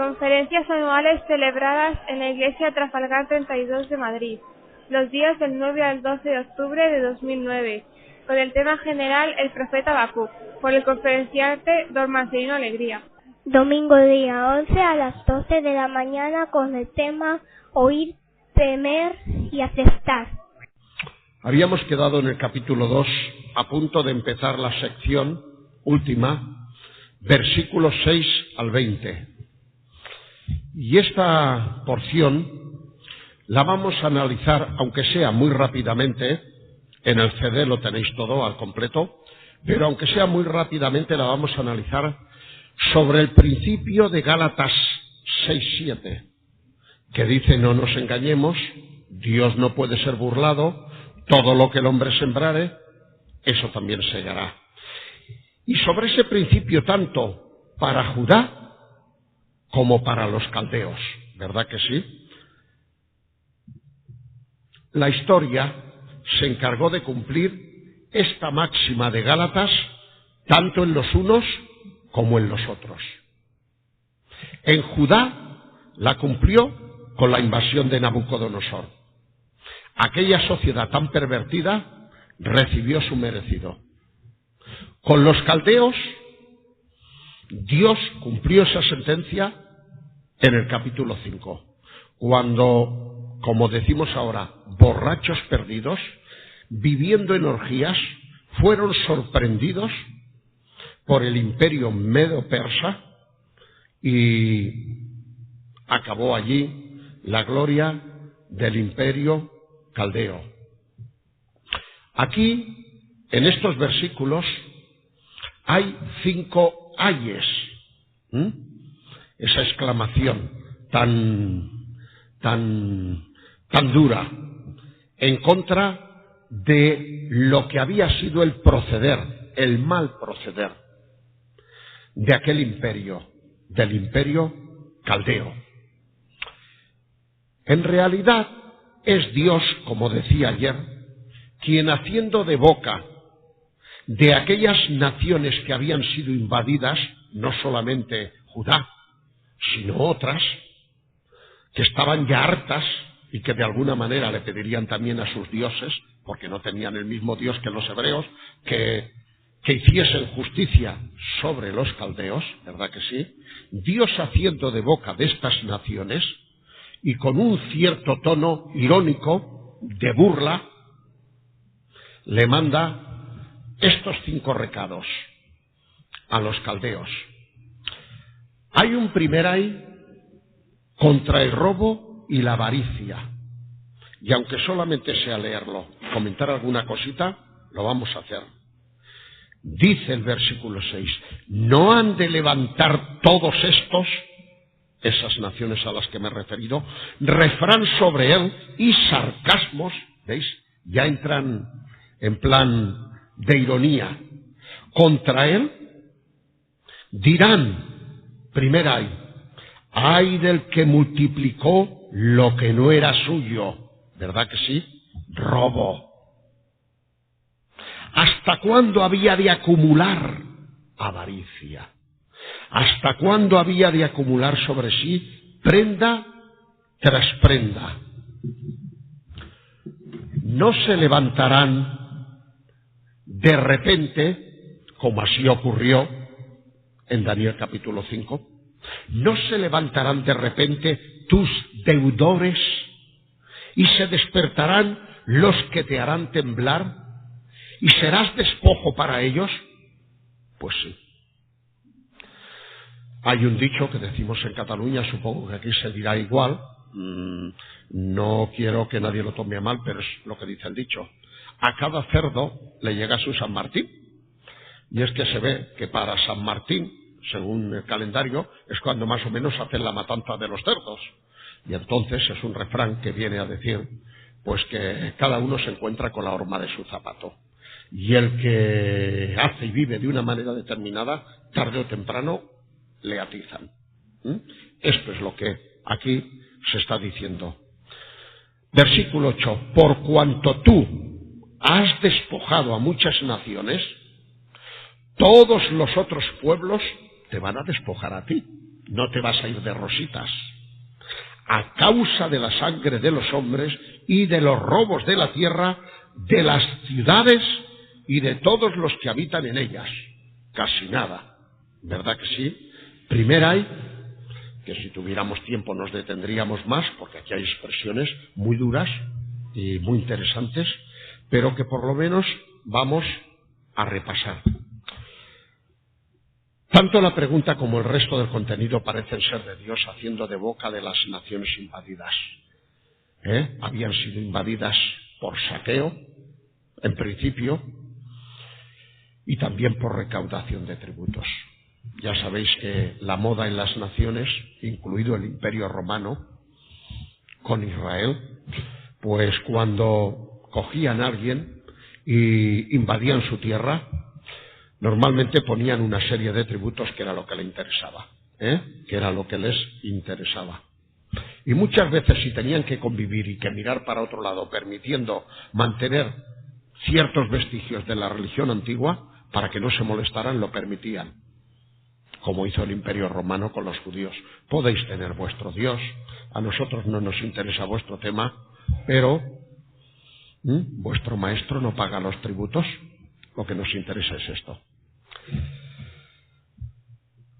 Conferencias anuales celebradas en la Iglesia Trafalgar 32 de Madrid, los días del 9 al 12 de octubre de 2009, con el tema general El profeta Habacuc, por el conferenciante don Marcelino Alegría. Domingo día 11 a las 12 de la mañana con el tema Oír, temer y aceptar. Habíamos quedado en el capítulo 2 a punto de empezar la sección última, versículos 6 al 20. Y esta porción la vamos a analizar, aunque sea muy rápidamente. En el CD lo tenéis todo al completo, pero aunque sea muy rápidamente la vamos a analizar sobre el principio de Gálatas 6:7, que dice: no nos engañemos, Dios no puede ser burlado, todo lo que el hombre sembrare, eso también segará. Y sobre ese principio, tanto para Judá como para los caldeos, ¿verdad que sí? La historia se encargó de cumplir esta máxima de Gálatas tanto en los unos como en los otros. En Judá la cumplió con la invasión de Nabucodonosor. Aquella sociedad tan pervertida recibió su merecido. Con los caldeos, Dios cumplió esa sentencia en el capítulo 5, cuando, como decimos ahora, borrachos perdidos, viviendo en orgías, fueron sorprendidos por el imperio medo-persa y acabó allí la gloria del imperio caldeo. Aquí, en estos versículos, hay 5 ayes, esa exclamación tan dura en contra de lo que había sido el proceder, el mal proceder de aquel imperio, del imperio caldeo. En realidad es Dios, como decía ayer, quien, haciendo de boca de aquellas naciones que habían sido invadidas, no solamente Judá, sino otras, que estaban ya hartas y que de alguna manera le pedirían también a sus dioses, porque no tenían el mismo Dios que los hebreos, que hiciesen justicia sobre los caldeos, ¿verdad que sí? Dios, haciendo de boca de estas naciones y con un cierto tono irónico de burla, le manda estos 5 recados a los caldeos. Hay un primer ay contra el robo y la avaricia. Y aunque solamente sea leerlo, comentar alguna cosita, lo vamos a hacer. Dice el versículo 6, ¿no han de levantar todos estos, esas naciones a las que me he referido, refrán sobre él y sarcasmos? ¿Veis? Ya entran en plan de ironía. Contra él dirán, primer ay del que multiplicó lo que no era suyo, ¿verdad que sí? Robo. ¿Hasta cuándo había de acumular avaricia? ¿Hasta cuándo había de acumular sobre sí prenda tras prenda? No se levantarán de repente, como así ocurrió en Daniel capítulo 5, no se levantarán de repente tus deudores y se despertarán los que te harán temblar y serás despojo para ellos. Pues sí. Hay un dicho que decimos en Cataluña, supongo que aquí se dirá igual, no quiero que nadie lo tome a mal, pero es lo que dice el dicho: a cada cerdo le llega su San Martín. Y es que se ve que para San Martín, según el calendario, es cuando más o menos hacen la matanza de los cerdos. Y entonces es un refrán que viene a decir, pues, que cada uno se encuentra con la horma de su zapato. Y el que hace y vive de una manera determinada, tarde o temprano le atizan. Esto es lo que aquí se está diciendo. Versículo 8. Por cuanto tú has despojado a muchas naciones, todos los otros pueblos te van a despojar a ti. no te vas a ir de rositas. A causa de la sangre de los hombres y de los robos de la tierra, de las ciudades y de todos los que habitan en ellas. Casi nada, ¿verdad que sí? Primero hay, que si tuviéramos tiempo nos detendríamos más, porque aquí hay expresiones muy duras y muy interesantes, pero que por lo menos vamos a repasar. Tanto la pregunta como el resto del contenido parecen ser de Dios, haciendo de boca de las naciones invadidas. Habían sido invadidas por saqueo, en principio, y también por recaudación de tributos. Ya sabéis que la moda en las naciones, incluido el Imperio Romano, con Israel, pues cuando cogían a alguien y invadían su tierra, normalmente ponían una serie de tributos que era lo que le interesaba, que era lo que les interesaba. Y muchas veces, si tenían que convivir y que mirar para otro lado, permitiendo mantener ciertos vestigios de la religión antigua, para que no se molestaran, lo permitían, como hizo el Imperio Romano con los judíos. Podéis tener vuestro Dios, a nosotros no nos interesa vuestro tema, pero vuestro maestro no paga los tributos, lo que nos interesa es esto.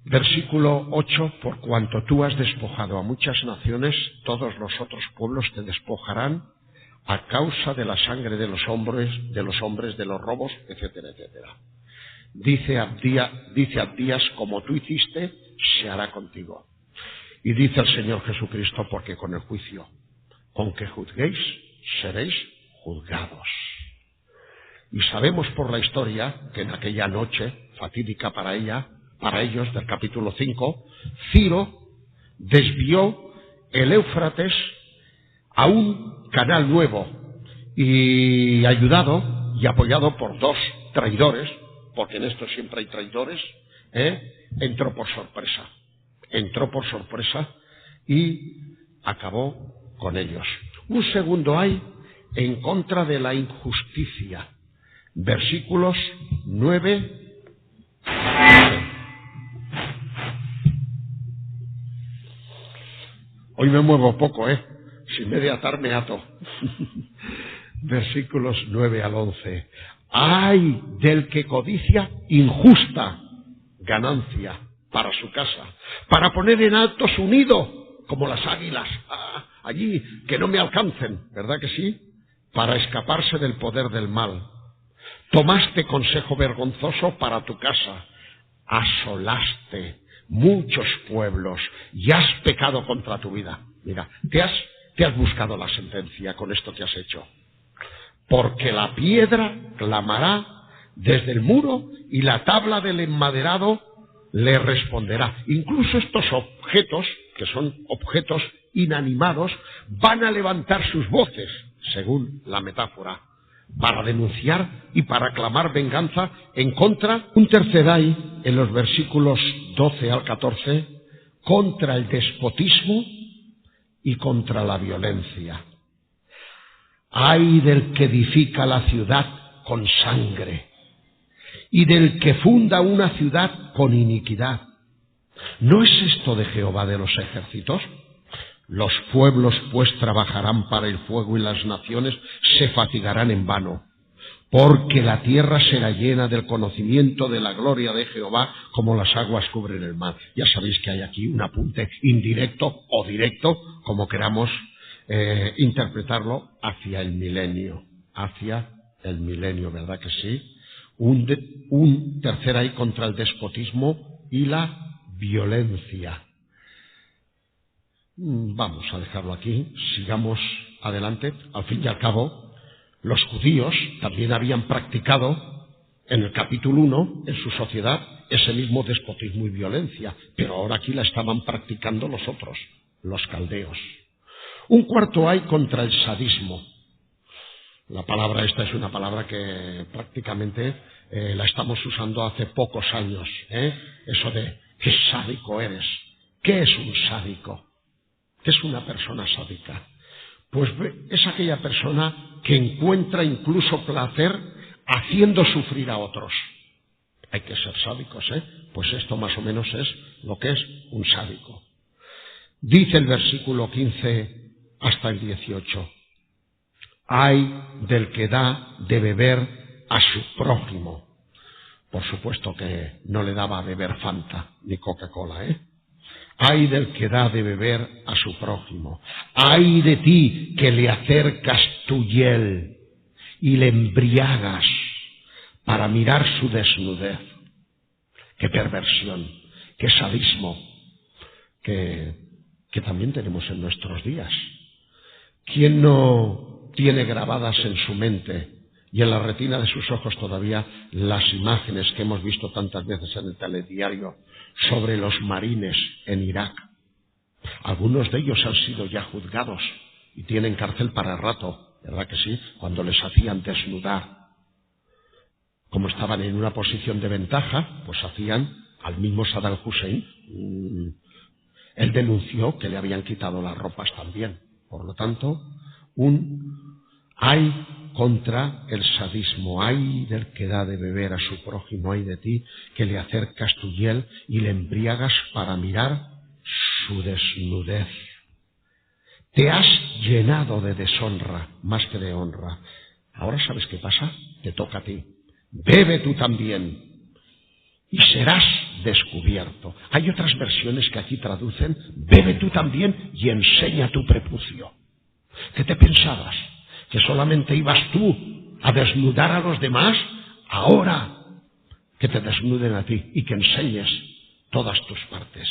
Versículo 8, por cuanto tú has despojado a muchas naciones, todos los otros pueblos te despojarán a causa de la sangre de los hombres, de los robos, etcétera, etcétera. Dice Abdías, como tú hiciste, se hará contigo. Y dice el Señor Jesucristo, porque con el juicio con que juzguéis, seréis juzgados. Y sabemos por la historia que en aquella noche fatídica para ellos, del capítulo 5, Ciro desvió el Éufrates a un canal nuevo y ayudado y apoyado por dos traidores, porque en esto siempre hay traidores, entró por sorpresa y acabó con ellos. Un segundo hay en contra de la injusticia. Versículos 9. Hoy me muevo poco, si me he de atar me ato. Versículos 9 al 11. ¡Ay del que codicia injusta ganancia para su casa, para poner en alto su nido, como las águilas, allí, que no me alcancen, ¿verdad que sí? Para escaparse del poder del mal. Tomaste consejo vergonzoso para tu casa, asolaste muchos pueblos y has pecado contra tu vida. Mira, te has buscado la sentencia con esto que has hecho. Porque la piedra clamará desde el muro y la tabla del enmaderado le responderá. Incluso estos objetos, que son objetos inanimados, van a levantar sus voces, según la metáfora, para denunciar y para clamar venganza en contra. Un tercer ay, en los versículos 12 al 14, contra el despotismo y contra la violencia. Ay del que edifica la ciudad con sangre y del que funda una ciudad con iniquidad. ¿No es esto de Jehová de los ejércitos? Los pueblos pues trabajarán para el fuego y las naciones se fatigarán en vano, porque la tierra será llena del conocimiento de la gloria de Jehová como las aguas cubren el mar. Ya sabéis que hay aquí un apunte indirecto o directo, como queramos interpretarlo, hacia el milenio, ¿verdad que sí? Un tercer ahí contra el despotismo y la violencia. Vamos a dejarlo aquí, sigamos adelante. Al fin y al cabo, los judíos también habían practicado en el capítulo 1, en su sociedad, ese mismo despotismo y violencia, pero ahora aquí la estaban practicando los otros, los caldeos. Un cuarto hay contra el sadismo. La palabra esta es una palabra que prácticamente la estamos usando hace pocos años. Eso de qué sádico eres. ¿Qué es un sádico? ¿Qué es una persona sádica? Pues es aquella persona que encuentra incluso placer haciendo sufrir a otros. Hay que ser sádicos, ¿eh? Pues esto más o menos es lo que es un sádico. Dice el versículo 15 hasta el 18. Ay del que da de beber a su prójimo. Por supuesto que no le daba a beber Fanta ni Coca-Cola, ¿eh? Ay del que da de beber a su prójimo. Ay de ti que le acercas tu hiel y le embriagas para mirar su desnudez. Qué perversión, qué sadismo, que también tenemos en nuestros días. ¿Quién no tiene grabadas en su mente y en la retina de sus ojos todavía las imágenes que hemos visto tantas veces en el telediario sobre los marines en Irak? Algunos de ellos han sido ya juzgados y tienen cárcel para rato, ¿verdad que sí? Cuando les hacían desnudar. Como estaban en una posición de ventaja, pues hacían al mismo Saddam Hussein. Él denunció que le habían quitado las ropas también. Por lo tanto, hay contra el sadismo. Ay del que da de beber a su prójimo, ay de ti que le acercas tu hiel y le embriagas para mirar su desnudez. Te has llenado de deshonra más que de honra. Ahora ¿sabes qué pasa? Te toca a ti. Bebe tú también y serás descubierto. Hay otras versiones que aquí traducen: bebe tú también y enseña tu prepucio. ¿Qué te pensabas? ¿Que solamente ibas tú a desnudar a los demás? Ahora que te desnuden a ti y que enseñes todas tus partes.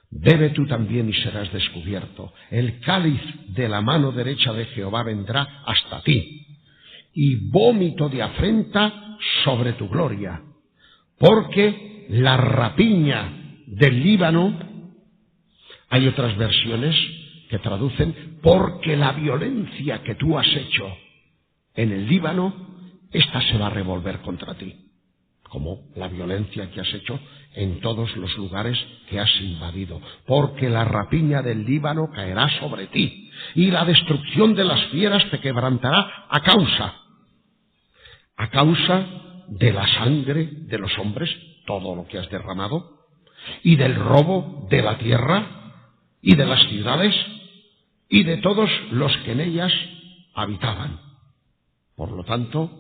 Bebe tú también y serás descubierto. El cáliz de la mano derecha de Jehová vendrá hasta ti, y vómito de afrenta sobre tu gloria, porque la rapiña del Líbano, hay otras versiones que traducen, porque la violencia que tú has hecho en el Líbano, esta se va a revolver contra ti, como la violencia que has hecho en todos los lugares que has invadido, porque la rapiña del Líbano caerá sobre ti, y la destrucción de las fieras te quebrantará a causa de la sangre de los hombres, todo lo que has derramado, y del robo de la tierra, y de las ciudades, y de todos los que en ellas habitaban. Por lo tanto,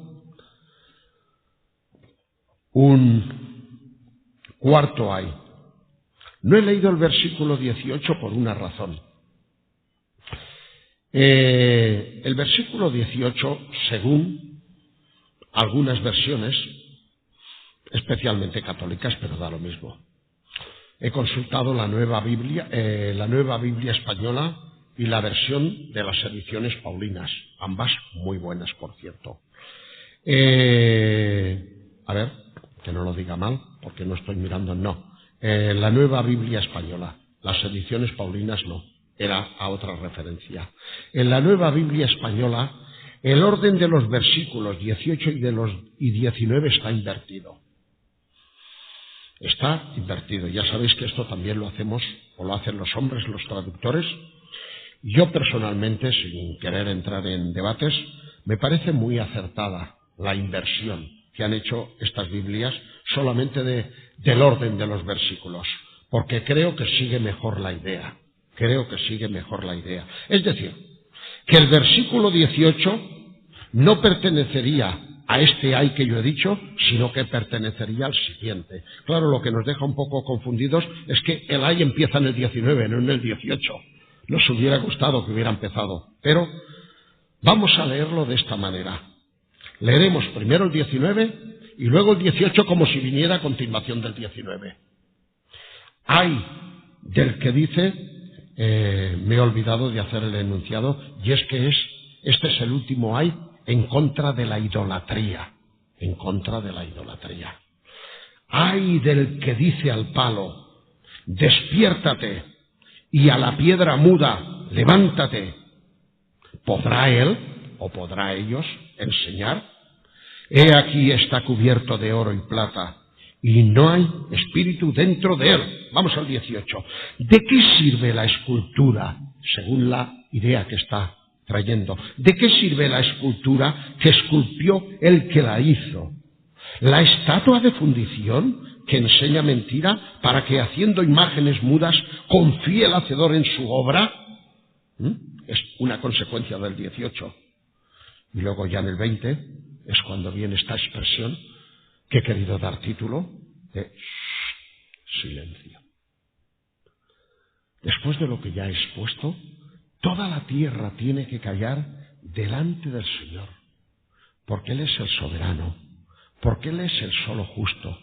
un cuarto hay. No he leído el versículo 18 por una razón. El versículo 18, según algunas versiones, especialmente católicas, pero da lo mismo. He consultado la Nueva Biblia española y la versión de las ediciones paulinas, ambas muy buenas, por cierto. A ver, que no lo diga mal, porque no estoy mirando, la Nueva Biblia española, las ediciones paulinas no, era a otra referencia. En la Nueva Biblia española, el orden de los versículos 18 y 19 está invertido. Está invertido. Ya sabéis que esto también lo hacemos, o lo hacen los hombres, los traductores. Yo personalmente, sin querer entrar en debates, me parece muy acertada la inversión que han hecho estas Biblias solamente del orden de los versículos, porque creo que sigue mejor la idea. Es decir, que el versículo 18 no pertenecería a este ay que yo he dicho, sino que pertenecería al siguiente. Claro, lo que nos deja un poco confundidos es que el ay empieza en el 19, no en el 18. Nos hubiera gustado que hubiera empezado, pero vamos a leerlo de esta manera. Leeremos primero el 19 y luego el 18 como si viniera a continuación del 19. Ay del que dice, me he olvidado de hacer el enunciado, y es que este es el último ay en contra de la idolatría. Ay del que dice al palo, despiértate, y a la piedra muda, levántate. ¿Podrá él o podrá ellos enseñar? He aquí está cubierto de oro y plata, y no hay espíritu dentro de él. Vamos al 18. ¿De qué sirve la escultura? Según la idea que está trayendo. ¿De qué sirve la escultura que esculpió el que la hizo? La estatua de fundición que enseña mentira para que haciendo imágenes mudas confíe el hacedor en su obra. Es una consecuencia del 18. Y luego ya en el 20 es cuando viene esta expresión que he querido dar título de silencio. Después de lo que ya he expuesto, toda la tierra tiene que callar delante del Señor, porque Él es el soberano, porque Él es el solo justo,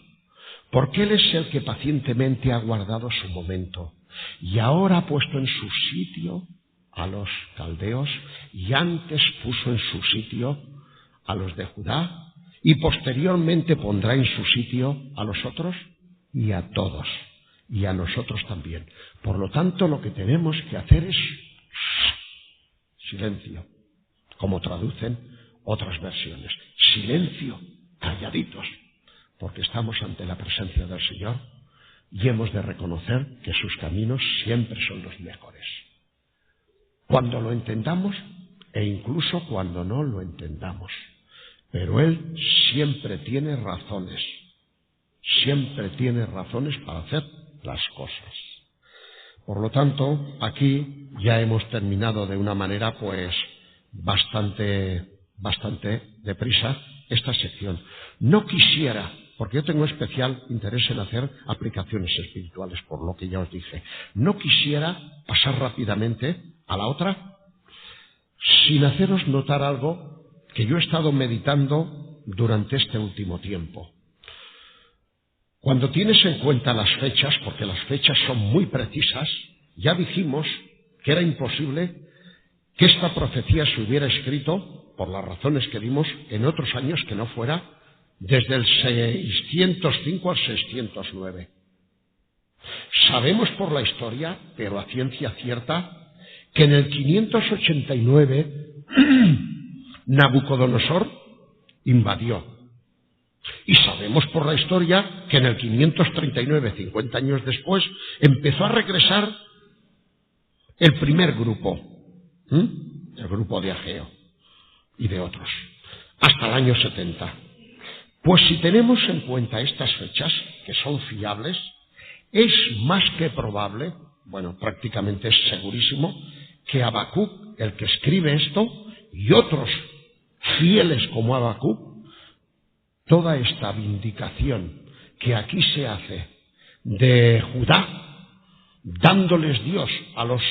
porque Él es el que pacientemente ha guardado su momento y ahora ha puesto en su sitio a los caldeos y antes puso en su sitio a los de Judá y posteriormente pondrá en su sitio a los otros y a todos y a nosotros también. Por lo tanto, lo que tenemos que hacer es silencio, como traducen otras versiones. Silencio, calladitos, porque estamos ante la presencia del Señor y hemos de reconocer que sus caminos siempre son los mejores. Cuando lo entendamos e incluso cuando no lo entendamos. Pero Él siempre tiene razones para hacer las cosas. Por lo tanto, aquí ya hemos terminado de una manera pues bastante deprisa esta sección. No quisiera, porque yo tengo especial interés en hacer aplicaciones espirituales, por lo que ya os dije, no quisiera pasar rápidamente a la otra sin haceros notar algo que yo he estado meditando durante este último tiempo. Cuando tienes en cuenta las fechas, porque las fechas son muy precisas, ya dijimos que era imposible que esta profecía se hubiera escrito, por las razones que dimos, en otros años que no fuera desde el 605 al 609. Sabemos por la historia, pero a ciencia cierta, que en el 589 Nabucodonosor invadió. Y sabemos por la historia que en el 539, 50 años después, empezó a regresar el primer grupo, el grupo de Ageo y de otros, hasta el año 70. Pues si tenemos en cuenta estas fechas, que son fiables, es más que probable, bueno, prácticamente es segurísimo, que Habacuc, el que escribe esto, y otros fieles como Habacuc, toda esta vindicación que aquí se hace de Judá, dándoles Dios a los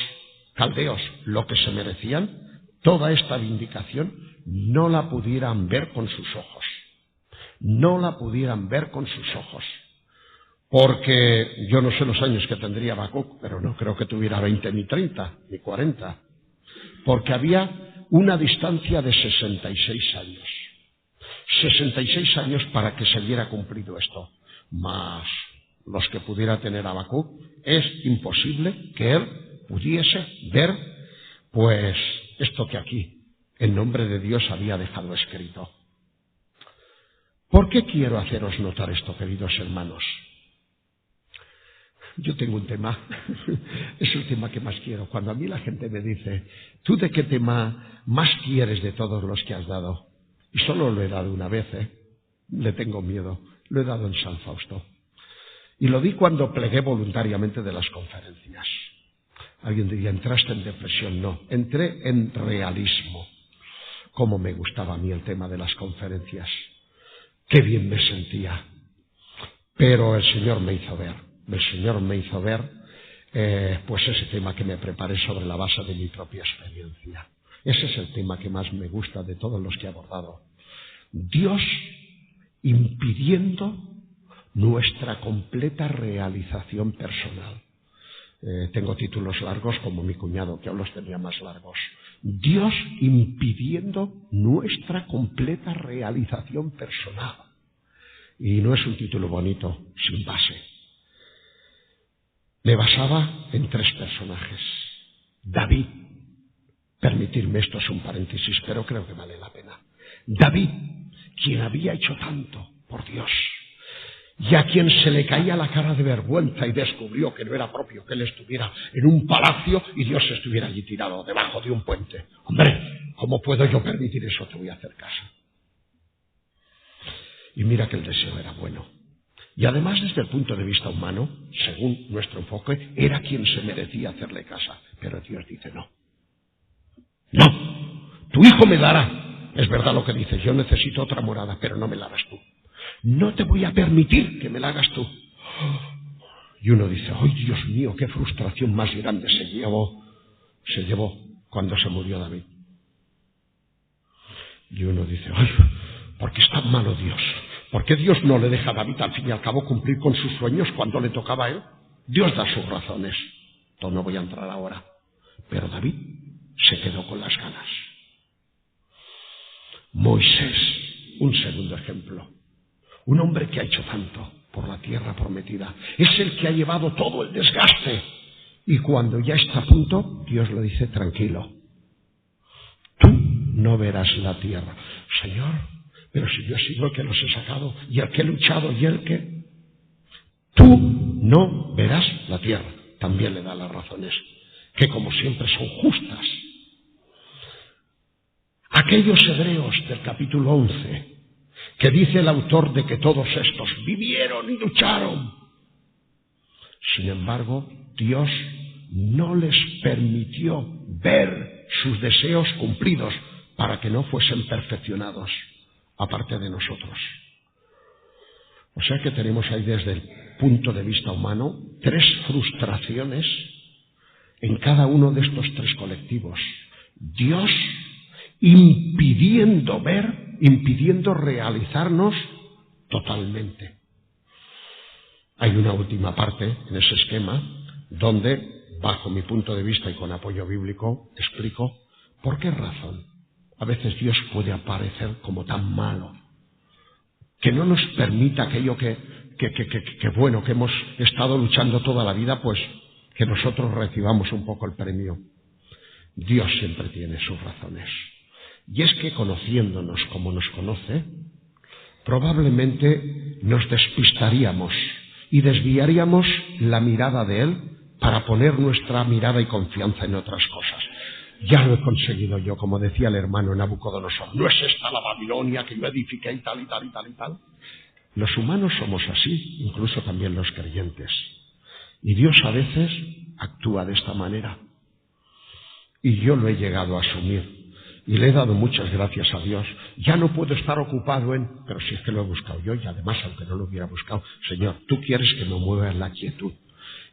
caldeos lo que se merecían, toda esta vindicación no la pudieran ver con sus ojos. No la pudieran ver con sus ojos. Porque yo no sé los años que tendría Habacuc, pero no creo que tuviera 20 ni 30 ni 40. Porque había una distancia de 66 años. 66 años para que se viera cumplido esto. Más los que pudiera tener Habacuc, es imposible que él pudiese ver, pues, esto que aquí, en nombre de Dios, había dejado escrito. ¿Por qué quiero haceros notar esto, queridos hermanos? Yo tengo un tema, es el tema que más quiero. Cuando a mí la gente me dice, ¿tú de qué tema más quieres de todos los que has dado? Y solo lo he dado una vez, le tengo miedo, lo he dado en San Fausto. Y lo di cuando plegué voluntariamente de las conferencias. Alguien diría, ¿entraste en depresión? No, entré en realismo. Cómo me gustaba a mí el tema de las conferencias. Qué bien me sentía. Pero el Señor me hizo ver, pues ese tema que me preparé sobre la base de mi propia experiencia. Ese es el tema que más me gusta de todos los que he abordado. Dios impidiendo nuestra completa realización personal. Tengo títulos largos como mi cuñado, que aún los tenía más largos. Dios impidiendo nuestra completa realización personal. Y no es un título bonito, sin base. Me basaba en 3 personajes. David, permitirme, esto es un paréntesis, pero creo que vale la pena. David, quien había hecho tanto por Dios, y a quien se le caía la cara de vergüenza y descubrió que no era propio que él estuviera en un palacio y Dios estuviera allí tirado debajo de un puente. Hombre, ¿cómo puedo yo permitir eso? Te voy a hacer caso. Y mira que el deseo era bueno. Y además, desde el punto de vista humano, según nuestro enfoque, era quien se merecía hacerle casa. Pero Dios dice, no. No, tu hijo me dará. Es verdad lo que dices, yo necesito otra morada, pero no me la hagas tú. No te voy a permitir que me la hagas tú. Y uno dice, ¡ay, Dios mío, qué frustración más grande se llevó cuando se murió David! Y uno dice, ¡ay, por qué es tan malo Dios! ¿Por qué Dios no le deja a David al fin y al cabo cumplir con sus sueños cuando le tocaba a él? Dios da sus razones. Entonces no voy a entrar ahora. Pero David se quedó con las ganas. Moisés, un segundo ejemplo. Un hombre que ha hecho tanto por la tierra prometida. Es el que ha llevado todo el desgaste. Y cuando ya está a punto, Dios le dice, tranquilo. Tú no verás la tierra. Señor, pero si yo he sido el que los he sacado, y el que he luchado, y el que... Tú no verás la tierra. También le da las razones, que como siempre son justas. Aquellos hebreos del capítulo 11, que dice el autor de que todos estos vivieron y lucharon. Sin embargo, Dios no les permitió ver sus deseos cumplidos para que no fuesen perfeccionados, aparte de nosotros. O sea que tenemos ahí desde el punto de vista humano 3 frustraciones en cada uno de estos 3 colectivos. Dios impidiendo ver, impidiendo realizarnos totalmente. Hay una última parte en ese esquema donde, bajo mi punto de vista y con apoyo bíblico, explico por qué razón a veces Dios puede aparecer como tan malo, que no nos permita aquello que bueno, que hemos estado luchando toda la vida, pues que nosotros recibamos un poco el premio. Dios siempre tiene sus razones. Y es que conociéndonos como nos conoce, probablemente nos despistaríamos y desviaríamos la mirada de Él para poner nuestra mirada y confianza en otras cosas. Ya lo he conseguido yo, como decía el hermano Nabucodonosor. No es esta la Babilonia que yo edifiqué y tal y tal y tal y tal. Los humanos somos así, incluso también los creyentes. Y Dios a veces actúa de esta manera. Y yo lo he llegado a asumir. Y le he dado muchas gracias a Dios. Ya no puedo estar ocupado en... Pero si es que lo he buscado yo, y además, aunque no lo hubiera buscado, Señor, tú quieres que me mueva en la quietud.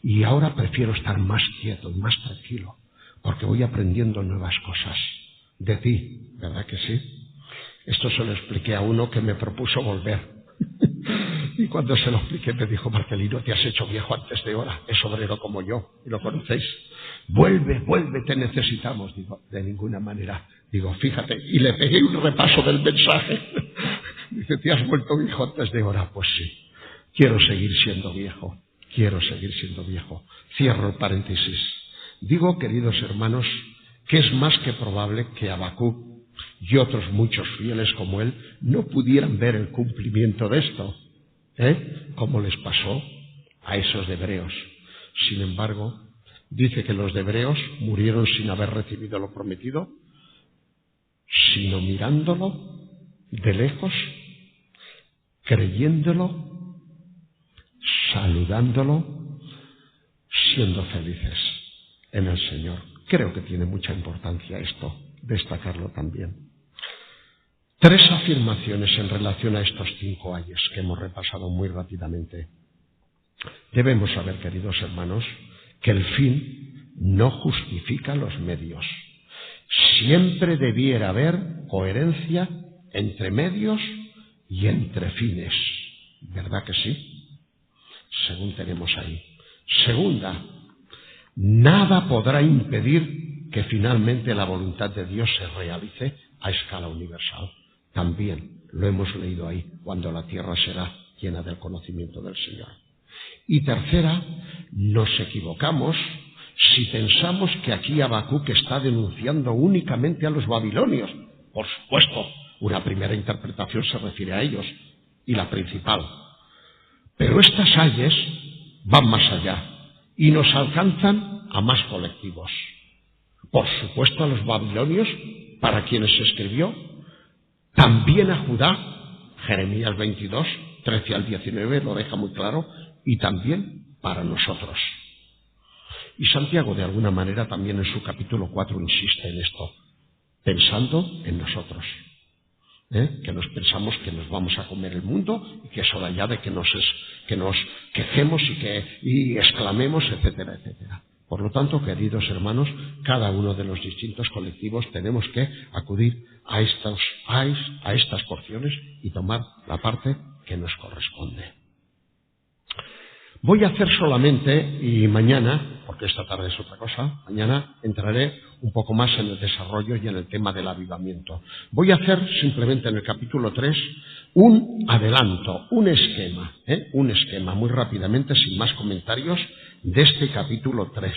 Y ahora prefiero estar más quieto y más tranquilo, porque voy aprendiendo nuevas cosas de ti, ¿verdad que sí? Esto se lo expliqué a uno que me propuso volver. Y cuando se lo expliqué me dijo, Marcelino, te has hecho viejo antes de hora, es obrero como yo, y lo conocéis. Vuelve, te necesitamos. Digo, de ninguna manera. Digo, fíjate, y le pegué un repaso del mensaje. Dice, ¿te has vuelto viejo antes de hora? Pues sí, quiero seguir siendo viejo. Cierro el paréntesis. Digo, queridos hermanos, que es más que probable que Habacuc y otros muchos fieles como él no pudieran ver el cumplimiento de esto, como les pasó a esos de hebreos. Sin embargo, dice que los de hebreos murieron sin haber recibido lo prometido, sino mirándolo de lejos, creyéndolo, saludándolo, siendo felices en el Señor. Creo que tiene mucha importancia esto, destacarlo también. 3 afirmaciones en relación a estos 5 ayes que hemos repasado muy rápidamente. Debemos saber, queridos hermanos, que el fin no justifica los medios. Siempre debiera haber coherencia entre medios y entre fines. ¿Verdad que sí? Según tenemos ahí. Segunda, nada podrá impedir que finalmente la voluntad de Dios se realice a escala universal. También lo hemos leído ahí, cuando la tierra será llena del conocimiento del Señor. Y tercera, nos equivocamos si pensamos que aquí Habacuc está denunciando únicamente a los babilonios. Por supuesto, una primera interpretación se refiere a ellos, y la principal. Pero estas ayes van más allá y nos alcanzan a más colectivos. Por supuesto a los babilonios, para quienes se escribió, también a Judá, Jeremías 22, 13 al 19 lo deja muy claro, y también para nosotros. Y Santiago, de alguna manera, también en su capítulo 4 insiste en esto, pensando en nosotros. Que nos pensamos que nos vamos a comer el mundo y que es hora ya de que nos quejemos y exclamemos, etcétera, etcétera. Por lo tanto, queridos hermanos, cada uno de los distintos colectivos tenemos que acudir a estas porciones y tomar la parte que nos corresponde. Voy a hacer solamente, y mañana, porque esta tarde es otra cosa, mañana entraré un poco más en el desarrollo y en el tema del avivamiento. Voy a hacer simplemente en el capítulo 3 un adelanto, un esquema muy rápidamente, sin más comentarios, de este capítulo 3.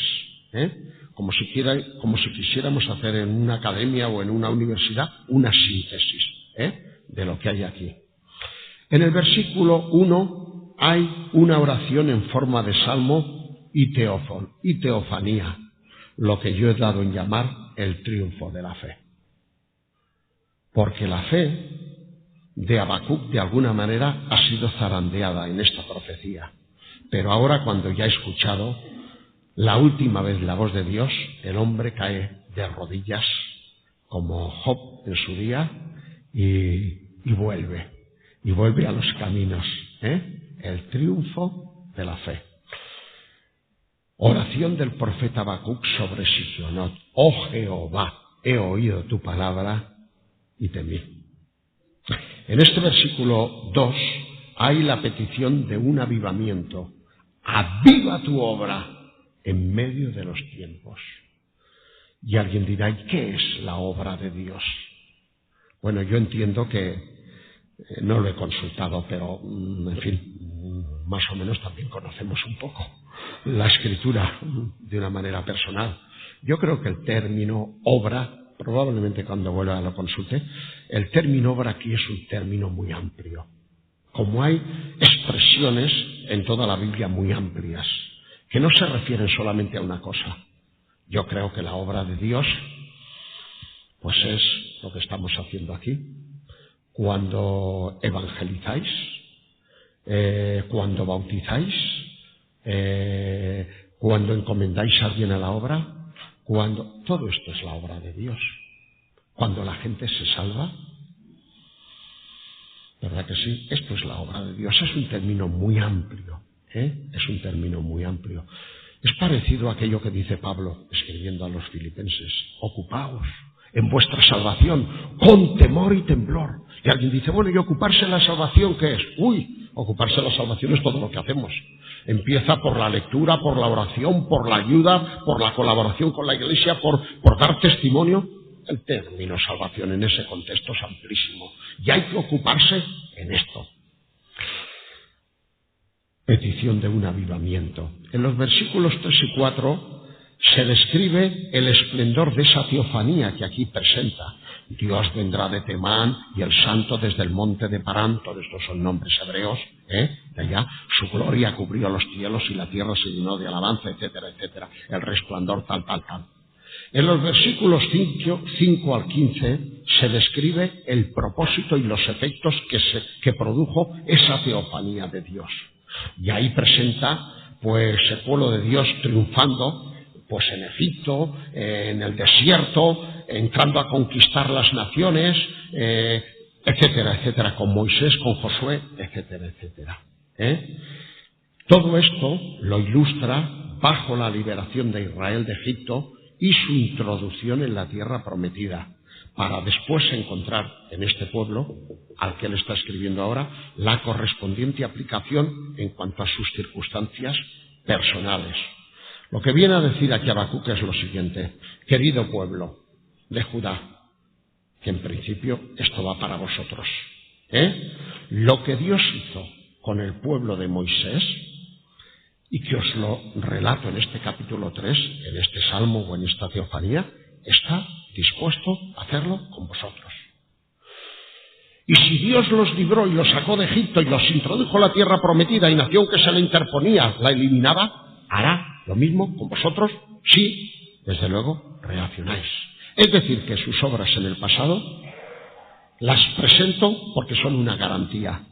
Como si quisiéramos hacer en una academia o en una universidad una síntesis de lo que hay aquí. En el versículo 1 hay una oración en forma de salmo y teofanía, lo que yo he dado en llamar el triunfo de la fe. Porque la fe de Habacuc, de alguna manera, ha sido zarandeada en esta profecía. Pero ahora, cuando ya he escuchado la última vez la voz de Dios, el hombre cae de rodillas, como Job en su día, y vuelve a los caminos. El triunfo de la fe. Oración del profeta Habacuc sobre Sigionot. Oh Jehová, he oído tu palabra y temí. En este versículo 2 hay la petición de un avivamiento. Aviva tu obra en medio de los tiempos. Y alguien dirá, ¿y qué es la obra de Dios? Bueno, yo entiendo que no lo he consultado, pero, en fin, más o menos también conocemos un poco la Escritura de una manera personal. Yo creo que el término obra, probablemente cuando vuelva lo consulte, el término obra aquí es un término muy amplio. Como hay expresiones en toda la Biblia muy amplias, que no se refieren solamente a una cosa. Yo creo que la obra de Dios, pues es lo que estamos haciendo aquí. Cuando evangelizáis, cuando bautizáis, cuando encomendáis a alguien a la obra, todo esto es la obra de Dios. Cuando la gente se salva, ¿verdad que sí? Esto es la obra de Dios. Es un término muy amplio, es un término muy amplio. Es parecido a aquello que dice Pablo, escribiendo a los filipenses: ocupaos en vuestra salvación con temor y temblor. Y alguien dice, bueno, ¿y ocuparse de la salvación qué es? Ocuparse de la salvación es todo lo que hacemos. Empieza por la lectura, por la oración, por la ayuda, por la colaboración con la Iglesia, por dar testimonio. El término salvación en ese contexto es amplísimo. Y hay que ocuparse en esto. Petición de un avivamiento. En los versículos 3 y 4 se describe el esplendor de esa teofanía que aquí presenta. Dios vendrá de Temán y el santo desde el monte de Parán. Todos estos son nombres hebreos, de allá. Su gloria cubrió los cielos y la tierra se llenó de alabanza, etcétera, etcétera. El resplandor tal. En los versículos 5 al 15 se describe el propósito y los efectos que produjo esa teofanía de Dios. Y ahí presenta, pues, el pueblo de Dios triunfando, pues en Egipto, en el desierto, entrando a conquistar las naciones, etcétera, etcétera, con Moisés, con Josué, etcétera, etcétera. Todo esto lo ilustra bajo la liberación de Israel de Egipto y su introducción en la tierra prometida, para después encontrar en este pueblo, al que él está escribiendo ahora, la correspondiente aplicación en cuanto a sus circunstancias personales. Lo que viene a decir aquí Habacuc es lo siguiente: querido pueblo de Judá, que en principio esto va para vosotros, lo que Dios hizo con el pueblo de Moisés, y que os lo relato en este capítulo 3, en este salmo o en esta teofanía, está dispuesto a hacerlo con vosotros. Y si Dios los libró y los sacó de Egipto y los introdujo a la tierra prometida y nación que se le interponía la eliminaba, hará lo mismo con vosotros si, desde luego, reaccionáis. Es decir, que sus obras en el pasado Las presento porque son una garantía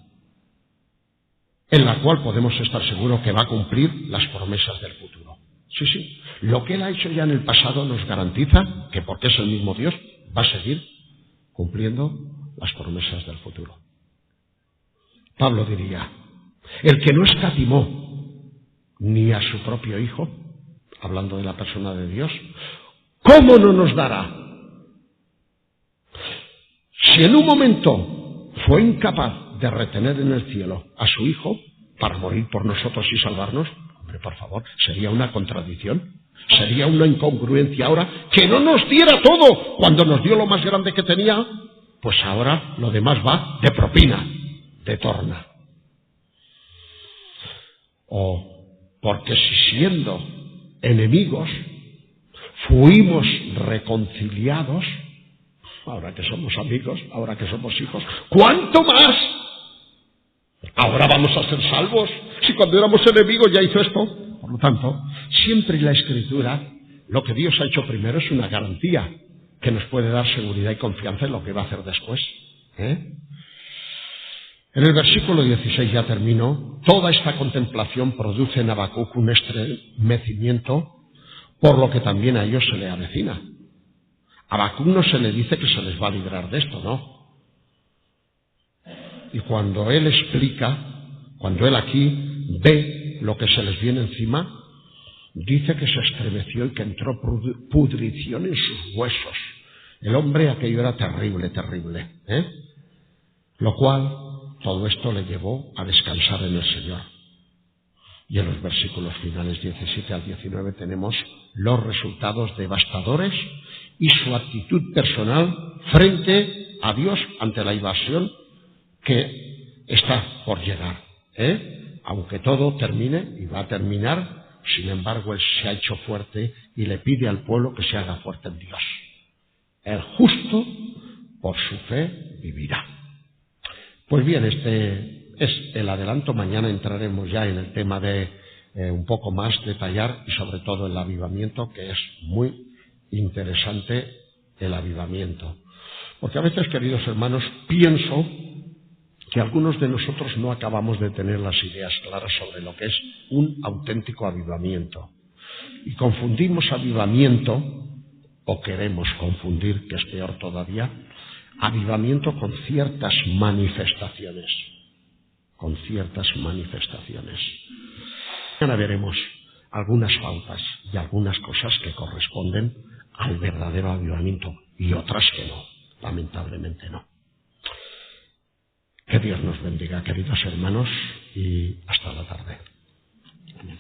en la cual podemos estar seguros que va a cumplir las promesas del futuro. Sí, sí. Lo que Él ha hecho ya en el pasado nos garantiza que, porque es el mismo Dios, va a seguir cumpliendo las promesas del futuro. Pablo diría, el que no escatimó ni a su propio Hijo, hablando de la persona de Dios, ¿cómo no nos dará? Si en un momento fue incapaz de retener en el cielo a su Hijo para morir por nosotros y salvarnos, hombre, por favor, sería una contradicción, sería una incongruencia ahora que no nos diera todo cuando nos dio lo más grande que tenía, pues ahora lo demás va de propina, de torna. O porque si siendo enemigos fuimos reconciliados, ahora que somos amigos, ahora que somos hijos, ¿cuánto más? Ahora vamos a ser salvos. Si cuando éramos enemigos ya hizo esto. Por lo tanto, siempre en la Escritura, lo que Dios ha hecho primero es una garantía que nos puede dar seguridad y confianza en lo que va a hacer después. En el versículo 16 ya termino. Toda esta contemplación produce en Habacuc un estremecimiento, por lo que también a ellos se le avecina. A Habacuc no se le dice que se les va a librar de esto, ¿no? Y cuando él explica, cuando él aquí ve lo que se les viene encima, dice que se estremeció y que entró pudrición en sus huesos. El hombre aquello era terrible, terrible, Lo cual, todo esto le llevó a descansar en el Señor. Y en los versículos finales 17 al 19 tenemos los resultados devastadores y su actitud personal frente a Dios ante la invasión que está por llegar. Aunque todo termine, y va a terminar, sin embargo, Él se ha hecho fuerte y le pide al pueblo que se haga fuerte en Dios. El justo por su fe vivirá. Pues bien, este es el adelanto. Mañana entraremos ya en el tema de un poco más detallar y sobre todo el avivamiento, que es muy interesante el avivamiento. Porque a veces, queridos hermanos, pienso que algunos de nosotros no acabamos de tener las ideas claras sobre lo que es un auténtico avivamiento. Y confundimos avivamiento, o queremos confundir, que es peor todavía, avivamiento con ciertas manifestaciones. Con ciertas manifestaciones. Mañana veremos algunas pautas y algunas cosas que corresponden al verdadero avivamiento y otras que no, lamentablemente no. Que Dios nos bendiga, queridos hermanos, y hasta la tarde. Amén.